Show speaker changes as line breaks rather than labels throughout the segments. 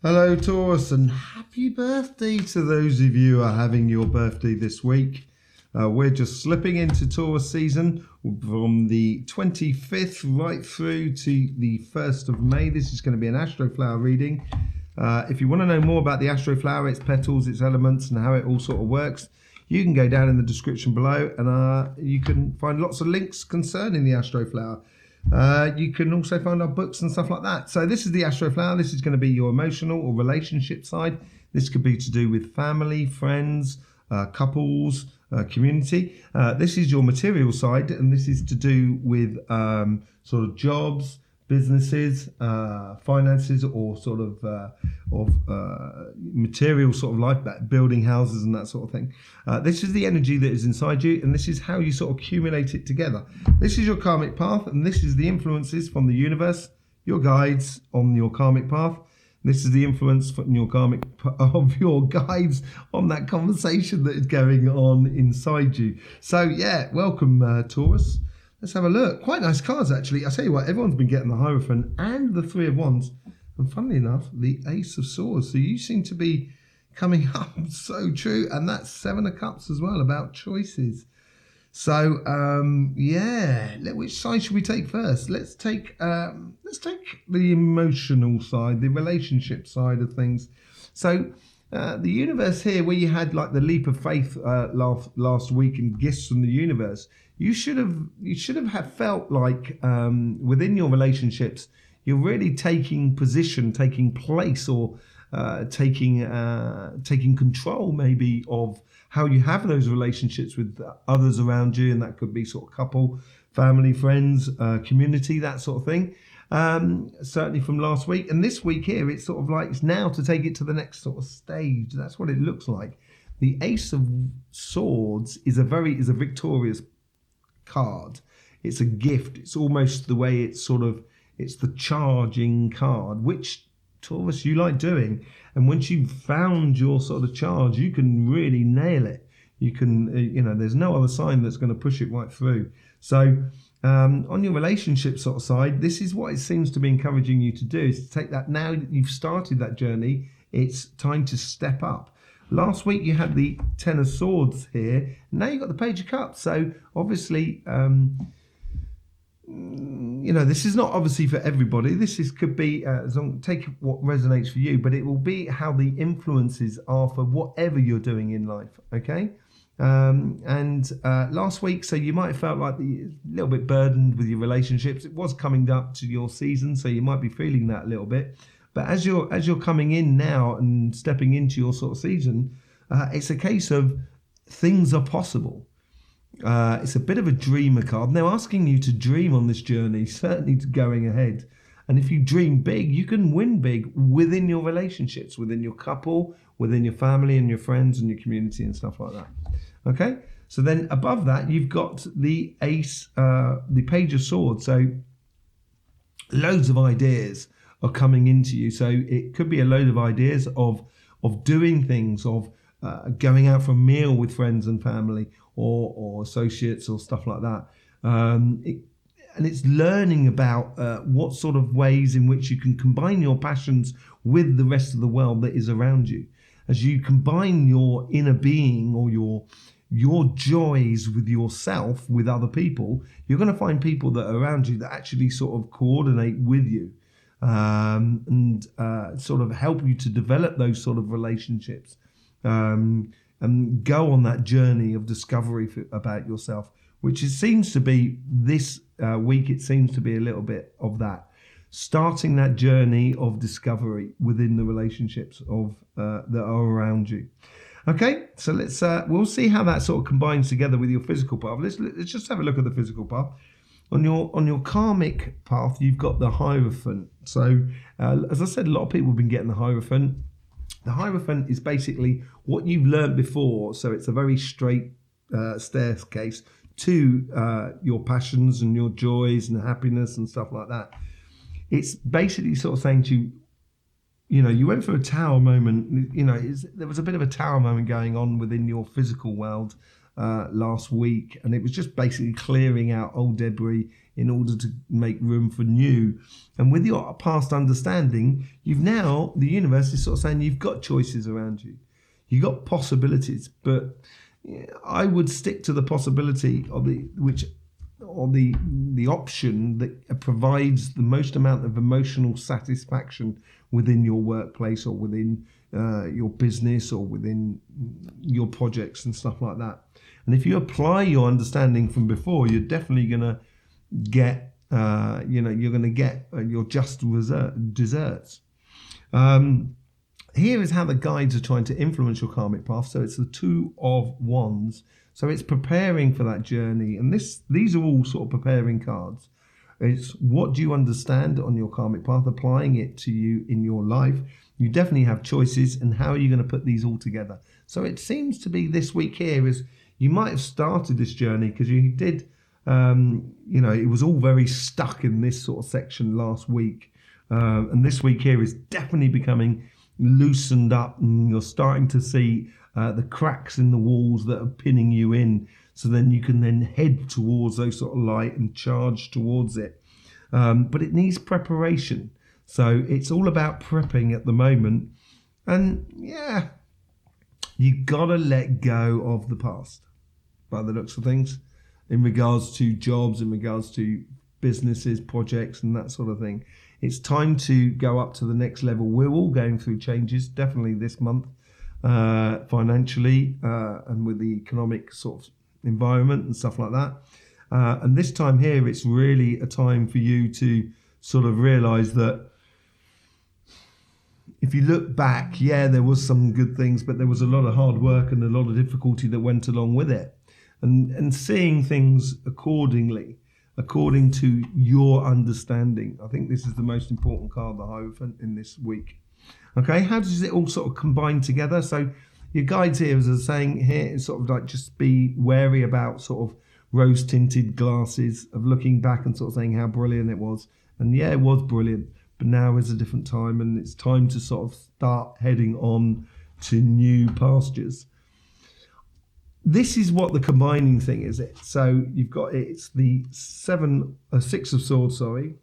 Hello Taurus, and happy birthday to those of you who are having your birthday this week. We're just slipping into Taurus season from the 25th right through to the 1st of May. This is going to be an Astroflower reading. If you want to know more about the Astroflower, its petals, its elements, and how it all sort of works, you can go down in the description below and you can find lots of links concerning the Astroflower. You can also find our books and stuff like that. So this is the Astroflower. This is going to be your emotional or relationship side. This could be to do with family, friends, couples, community. This is your material side, and this is to do with sort of jobs, businesses, finances, or sort of material sort of life, that building houses and that sort of thing. This is the energy that is inside you, and this is how you sort of accumulate it together. This is your karmic path, and this is the influences from the universe, your guides on your karmic path. This is the influence from your of your guides on that conversation that is going on inside you. So yeah, welcome Taurus. Let's have a look. Quite nice cards, actually. I tell you what, everyone's been getting the Hierophant and the Three of Wands. And funnily enough, the Ace of Swords. So you seem to be coming up so true. And that's Seven of Cups as well, about choices. So, yeah. Which side should we take first? Let's take the emotional side, the relationship side of things. So, the universe here, where you had like the leap of faith last week and gifts from the universe, you should have felt like within your relationships, you're really taking position, taking place, or taking control maybe of how you have those relationships with others around you, and that could be sort of couple, family, friends, community, that sort of thing. Certainly from last week, and this week here, it's sort of like it's now to take it to the next sort of stage. That's what it looks like. The Ace of Swords is a victorious card. It's a gift. It's almost the way it's the charging card, which Taurus you like doing. And once you've found your sort of charge, you can really nail it. You can, there's no other sign that's going to push it right through. So on your relationship sort of side, this is what it seems to be encouraging you to do, is to take that. Now that you've started that journey, it's time to step up. Last week you had the Ten of Swords here. Now you've got the Page of Cups. So obviously, this is not obviously for everybody. Could be, take what resonates for you, but it will be how the influences are for whatever you're doing in life, okay? Last week, so you might have felt like a little bit burdened with your relationships. It was coming up to your season, so you might be feeling that a little bit. But as you're coming in now and stepping into your sort of season, it's a case of things are possible. It's a bit of a dreamer card. They're asking you to dream on this journey, certainly going ahead. And if you dream big, you can win big within your relationships, within your couple, within your family and your friends and your community and stuff like that. Okay? So then above that, you've got the Ace, the Page of Swords. So loads of ideas are coming into you. So it could be a load of ideas of doing things, of going out for a meal with friends and family or associates or stuff like that. And it's learning about what sort of ways in which you can combine your passions with the rest of the world that is around you. As you combine your inner being or your joys with yourself, with other people, you're going to find people that are around you that actually sort of coordinate with you and sort of help you to develop those sort of relationships and go on that journey of discovery about yourself, which seems to be this week. It seems to be a little bit of that, starting that journey of discovery within the relationships of that are around you. Okay, so we'll see how that sort of combines together with your physical path. Let's just have a look at the physical path. On your karmic path, you've got the Hierophant. So as I said, a lot of people have been getting the Hierophant. The Hierophant is basically what you've learned before. So it's a very straight staircase to your passions and your joys and happiness and stuff like that. It's basically sort of saying to you, you went through a tower moment. There was a bit of a tower moment going on within your physical world. last week, and it was just basically clearing out old debris in order to make room for new. And with your past understanding, the universe is sort of saying you've got choices around you, you've got possibilities, but I would stick to the possibility of the option that provides the most amount of emotional satisfaction within your workplace or within your business or within your projects and stuff like that. And if you apply your understanding from before, you're definitely going to get, you're going to get your just desserts. Here is how the guides are trying to influence your karmic path. So it's the Two of Wands. So it's preparing for that journey. And these are all sort of preparing cards. It's what do you understand on your karmic path, applying it to you in your life. You definitely have choices, and how are you going to put these all together? So it seems to be this week here is you might have started this journey because you did, it was all very stuck in this sort of section last week. And this week here is definitely becoming loosened up, and you're starting to see the cracks in the walls that are pinning you in. So then you can then head towards those sort of light and charge towards it. But it needs preparation. So it's all about prepping at the moment. And yeah, you got to let go of the past by the looks of things in regards to jobs, in regards to businesses, projects and that sort of thing. It's time to go up to the next level. We're all going through changes, definitely this month, financially and with the economic sort of environment and stuff like that. And this time here, it's really a time for you to sort of realize that if you look back, there was some good things, but there was a lot of hard work and a lot of difficulty that went along with it. And seeing things according to your understanding. I think this is the most important card that I have in this week. Okay, how does it all sort of combine together? So your guides here, as I was saying here, is sort of like just be wary about sort of rose-tinted glasses of looking back and sort of saying how brilliant it was. And yeah, it was brilliant, but now is a different time, and it's time to sort of start heading on to new pastures. This is what the combining thing is. So you've got it's the Six of Swords, sorry.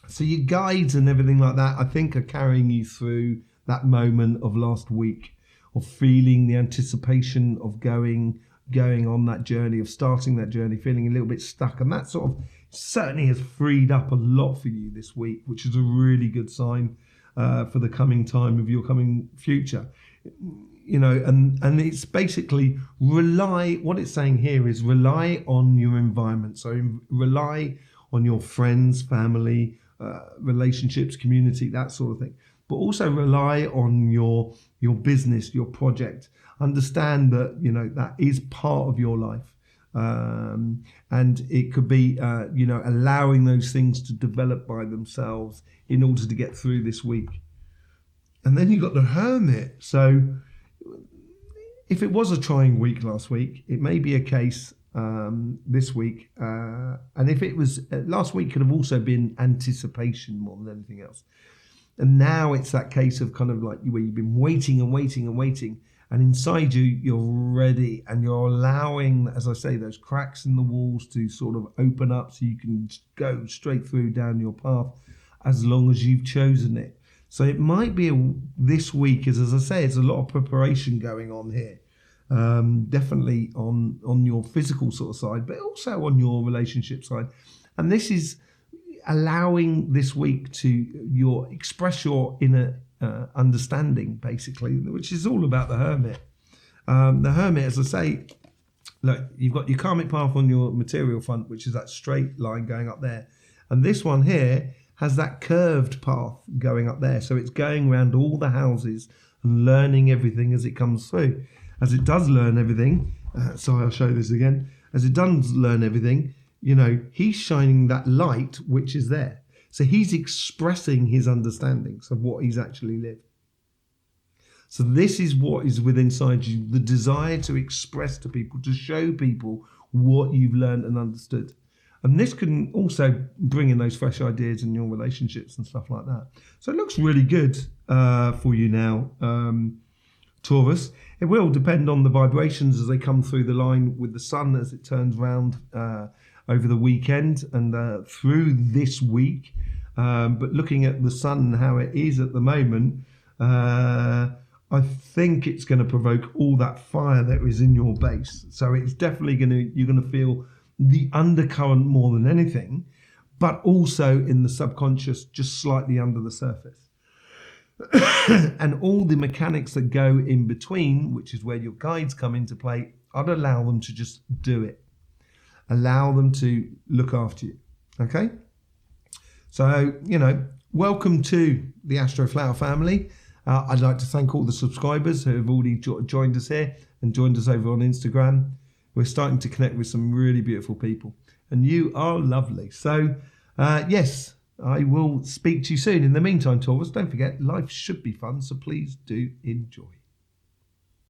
So your guides and everything like that, I think, are carrying you through that moment of last week, of feeling the anticipation of going on that journey, of starting that journey, feeling a little bit stuck. And that sort of certainly has freed up a lot for you this week, which is a really good sign for the coming time of your coming future. And it's basically what it's saying here is rely on your environment. So rely on your friends, family, relationships, community, that sort of thing. But also rely on your business, your project. Understand that, that is part of your life. And it could be, allowing those things to develop by themselves in order to get through this week. And then you've got the Hermit. So if it was a trying week last week, it may be a case this week. And if it was last week, could have also been anticipation more than anything else. And now it's that case of kind of like where you've been waiting and waiting and waiting. And inside you, you're ready, and you're allowing, as I say, those cracks in the walls to sort of open up so you can go straight through down your path as long as you've chosen it. So it might be this week, as I say, it's a lot of preparation going on here. Definitely on your physical sort of side, but also on your relationship side. And this is allowing this week to express your inner understanding, basically, which is all about the Hermit. The Hermit, as I say, look, you've got your karmic path on your material front, which is that straight line going up there. And this one here has that curved path going up there. So it's going around all the houses and learning everything as it comes through. As it does learn everything, sorry, I'll show this again. As it does learn everything, he's shining that light which is there. So he's expressing his understandings of what he's actually lived. So this is what is within inside you, the desire to express to people, to show people what you've learned and understood. And this can also bring in those fresh ideas in your relationships and stuff like that. So it looks really good for you now Taurus. It will depend on the vibrations as they come through the line with the sun as it turns round over the weekend and through this week. But looking at the sun and how it is at the moment, I think it's going to provoke all that fire that is in your base. So it's definitely you're going to feel the undercurrent more than anything, but also in the subconscious, just slightly under the surface. And all the mechanics that go in between, which is where your guides come into play, I'd allow them to just do it. Allow them to look after you. Okay? So, welcome to the Astroflower family. I'd like to thank all the subscribers who have already joined us here and joined us over on Instagram. We're starting to connect with some really beautiful people. And you are lovely. So, yes, I will speak to you soon. In the meantime, Taurus, don't forget, life should be fun, so please do enjoy.